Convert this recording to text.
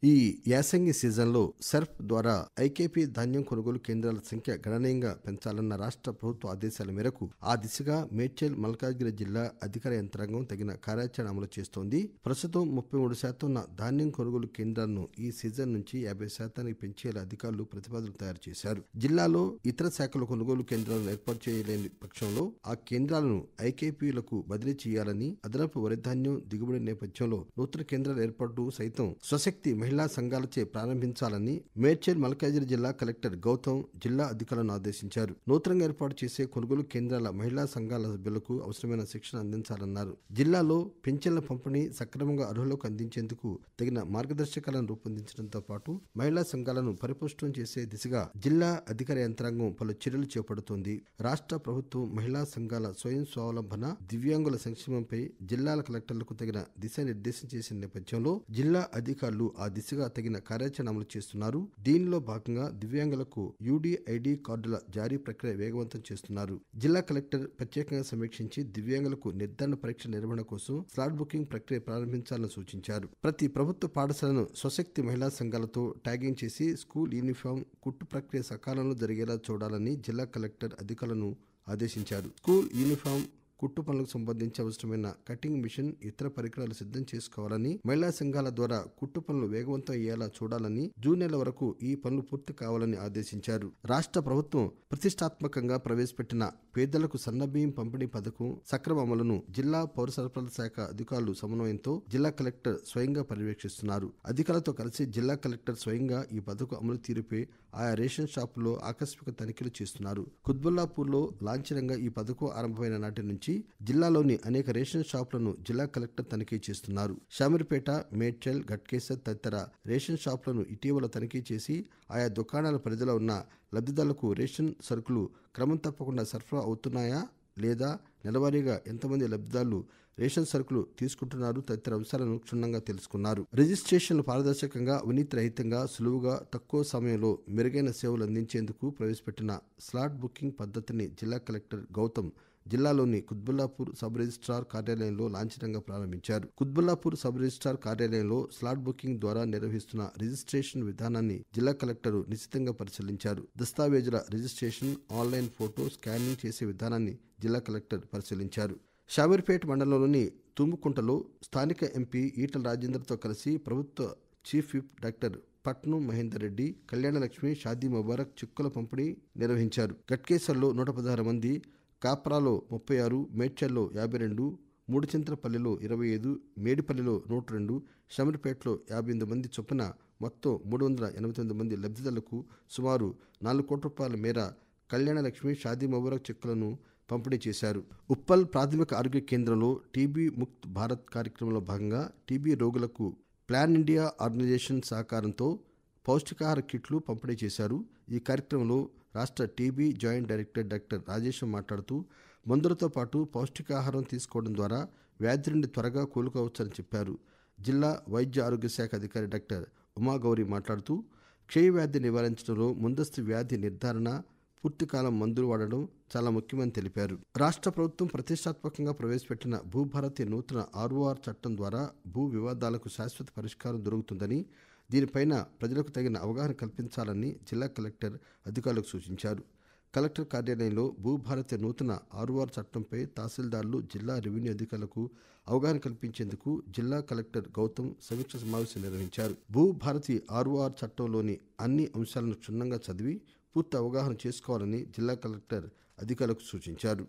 ఈ యాసంగి సీజన్లో సర్ఫ్ ద్వారా ఐకేపీ ధాన్యం కొనుగోలు కేంద్రాల సంఖ్య గణనీయంగా పెంచాలన్న రాష్ట్ర ప్రభుత్వ ఆదేశాల మేరకు ఆ దిశగా మేడ్చల్ మల్కాజ్గిరి జిల్లా అధికార యంత్రాంగం తగిన కార్యాచరణ అమలు చేస్తోంది. ప్రస్తుతం 33% ఉన్న ధాన్యం కొనుగోలు కేంద్రాలను ఈ సీజన్ నుంచి 50% పెంచేలా అధికారులు ప్రతిపాదనలు తయారు చేశారు. జిల్లాలో ఇతర శాఖల కొనుగోలు కేంద్రాలను ఏర్పాటు చేయలేని పక్షంలో ఆ కేంద్రాలను ఐకేపీలకు బదిలీ చేయాలని, అదనపు వరి ధాన్యం దిగుబడి నేపథ్యంలో నూతన కేంద్రాల ఏర్పాటు సైతం స్వశక్తి మహిళా సంఘాలచే ప్రారంభించాలని మేడ్చల్ మల్కాజ్గిరి జిల్లా కలెక్టర్ గౌతమ్ జిల్లా అధికారులను ఆదేశించారు. నూతనంగా ఏర్పాటు చేసే కొనుగోలు కేంద్రాల మహిళా సంఘాల సభ్యులకు అవసరమైన శిక్షణ అందించాలన్నారు. జిల్లాలో పింఛన్ల పంపిణీ సక్రమంగా అర్హులకు అందించేందుకు తగిన మార్గదర్శకాలను రూపొందించడంతో పాటు మహిళా సంఘాలను పరిపుష్టం చేసే దిశగా జిల్లా అధికార యంత్రాంగం పలు చర్యలు చేపడుతోంది. రాష్ట్ర ప్రభుత్వం మహిళా సంఘాల స్వయం స్వావలంబన, దివ్యాంగుల సంక్షేమంపై జిల్లాల కలెక్టర్లకు తగిన దిశానిర్దేశం చేసిన నేపథ్యంలో జిల్లా అధికారులు ఆ దిశగా తగిన కార్యాచరణ అమలు చేస్తున్నారు. దీనిలో భాగంగా దివ్యాంగులకు యూడీఐడి కార్డుల జారీ ప్రక్రియ వేగవంతం చేస్తున్నారు. జిల్లా కలెక్టర్ ప్రత్యేకంగా సమీక్షించి దివ్యాంగులకు నిర్ధారణ పరీక్ష నిర్వహణ కోసం స్లాట్ బుకింగ్ ప్రక్రియ ప్రారంభించాలని సూచించారు. ప్రతి ప్రభుత్వ పాఠశాలను స్వశక్తి మహిళా సంఘాలతో ట్యాగింగ్ చేసి స్కూల్ యూనిఫామ్ కుట్టు ప్రక్రియ సకాలంలో జరిగేలా చూడాలని జిల్లా కలెక్టర్ అధికారులను ఆదేశించారు. స్కూల్ యూనిఫామ్ కుట్టు పనులకు సంబంధించి అవసరమైన కటింగ్ మిషన్, ఇతర పరికరాలు సిద్ధం చేసుకోవాలని, మహిళా సంఘాల ద్వారా కుట్టు పనులు వేగవంతం అయ్యేలా చూడాలని, జూన్ నెల వరకు ఈ పనులు పూర్తి కావాలని ఆదేశించారు. రాష్ట్ర ప్రభుత్వం ప్రతిష్టాత్మకంగా ప్రవేశపెట్టిన పేదలకు సన్నబియ్యం పంపిణీ పథకం సక్రమ అమలును జిల్లా పౌర సరఫరాల శాఖ అధికారులు సమన్వయంతో జిల్లా కలెక్టర్ స్వయంగా పర్యవేక్షిస్తున్నారు. అధికారులతో కలిసి జిల్లా కలెక్టర్ స్వయంగా ఈ పథకం అమలు తీరుపై ఆయా రేషన్ షాపుల్లో ఆకస్మిక తనిఖీలు చేస్తున్నారు. కుత్బుల్లాపూర్లో లాంఛనంగా ఈ పథకం ఆరంభమైన నాటి నుంచి జిల్లాలోని అనేక రేషన్ షాపులను జిల్లా కలెక్టర్ తనిఖీ చేస్తున్నారు. షామీర్పేట, మేడ్చల్, ఘట్కేసర్ తదితర రేషన్ షాపులను ఇటీవల తనిఖీ చేసి ఆయా దుకాణాల పరిధిలో ఉన్న లబ్ధిదారులకు రేషన్ సరుకులు క్రమం తప్పకుండా సరఫరా అవుతున్నాయా లేదా, నెలవారీగా ఎంతమంది లబ్ధిదారులు రేషన్ సరుకులు తీసుకుంటున్నారు తదితర అంశాలను క్షుణ్ణంగా తెలుసుకున్నారు. రిజిస్ట్రేషన్లు పారదర్శకంగా, అవినీతి రహితంగా, సులువుగా, తక్కువ సమయంలో మెరుగైన సేవలు అందించేందుకు ప్రవేశపెట్టిన స్లాట్ బుకింగ్ పద్ధతిని జిల్లా కలెక్టర్ గౌతమ్ జిల్లాలోని కుత్బుల్లాపూర్ సబ్ రిజిస్ట్రార్ కార్యాలయంలో లాంఛనంగా ప్రారంభించారు. కుత్బుల్లాపూర్ సబ్ రిజిస్ట్రార్ కార్యాలయంలో స్లాట్ బుకింగ్ ద్వారా నిర్వహిస్తున్న రిజిస్ట్రేషన్ విధానాన్ని జిల్లా కలెక్టర్ నిశితంగా పరిశీలించారు. దస్తావేజుల రిజిస్ట్రేషన్, ఆన్లైన్ ఫోటో స్కానింగ్ చేసే విధానాన్ని జిల్లా కలెక్టర్ పరిశీలించారు. షామీర్పేట మండలంలోని తుమ్ముకుంటలో స్థానిక ఎంపీ ఈటల రాజేందర్తో కలిసి ప్రభుత్వ చీఫ్ విప్ డాక్టర్ పట్నం మహేందర్ రెడ్డి కళ్యాణలక్ష్మి, షాదీ ముబారక్ చెక్కుల పంపిణీ నిర్వహించారు. ఘట్కేసర్లో 116 మంది, కాప్రాలో 36, మేడ్చల్లో 52, మూడుచింతలపల్లిలో 25, మేడిపల్లిలో 102, షామీర్పేటలో 58 మంది చొప్పున మొత్తం 389 మంది లబ్ధిదారులకు సుమారు 4 కోట్ల రూపాయల మేర కళ్యాణలక్ష్మి, షాదీ ముబారక్ చెక్కులను పంపిణీ చేశారు. ఉప్పల్ ప్రాథమిక ఆరోగ్య కేంద్రంలో టీబీ ముక్త్ భారత్ కార్యక్రమంలో భాగంగా టీబీ రోగులకు ప్లాన్ ఇండియా ఆర్గనైజేషన్ సహకారంతో పౌష్టికాహార కిట్లు పంపిణీ చేశారు. ఈ కార్యక్రమంలో రాష్ట్ర TB joint director doctor Rajesham మాట్లాడుతూ మందులతో పాటు పౌష్టికాహారం తీసుకోవడం ద్వారా వ్యాధి నుండి త్వరగా కోలుకోవచ్చని చెప్పారు. జిల్లా వైద్య ఆరోగ్య శాఖ అధికారి డాక్టర్ ఉమాగౌరి మాట్లాడుతూ క్షయవ్యాధి నివారించడంలో ముందస్తు వ్యాధి నిర్ధారణ, పూర్తికాలం మందులు వాడడం చాలా ముఖ్యమని తెలిపారు. రాష్ట్ర ప్రభుత్వం ప్రతిష్టాత్మకంగా ప్రవేశపెట్టిన భూభారతి నూతన ఆర్ఓఆర్ చట్టం ద్వారా భూ వివాదాలకు శాశ్వత పరిష్కారం దొరుకుతుందని, దీనిపైన ప్రజలకు తగిన అవగాహన కల్పించాలని జిల్లా కలెక్టర్ అధికారులకు సూచించారు. కలెక్టర్ కార్యాలయంలో భూభారతి నూతన ఆర్ఓఆర్ చట్టంపై తహసీల్దార్లు, జిల్లా రెవెన్యూ అధికారులకు అవగాహన కల్పించేందుకు జిల్లా కలెక్టర్ గౌతమ్ సమీక్ష సమావేశం నిర్వహించారు. భూభారతి ఆర్ఓఆర్ చట్టంలోని అన్ని అంశాలను క్షుణ్ణంగా చదివి పూర్తి అవగాహన చేసుకోవాలని జిల్లా కలెక్టర్ అధికారులకు సూచించారు.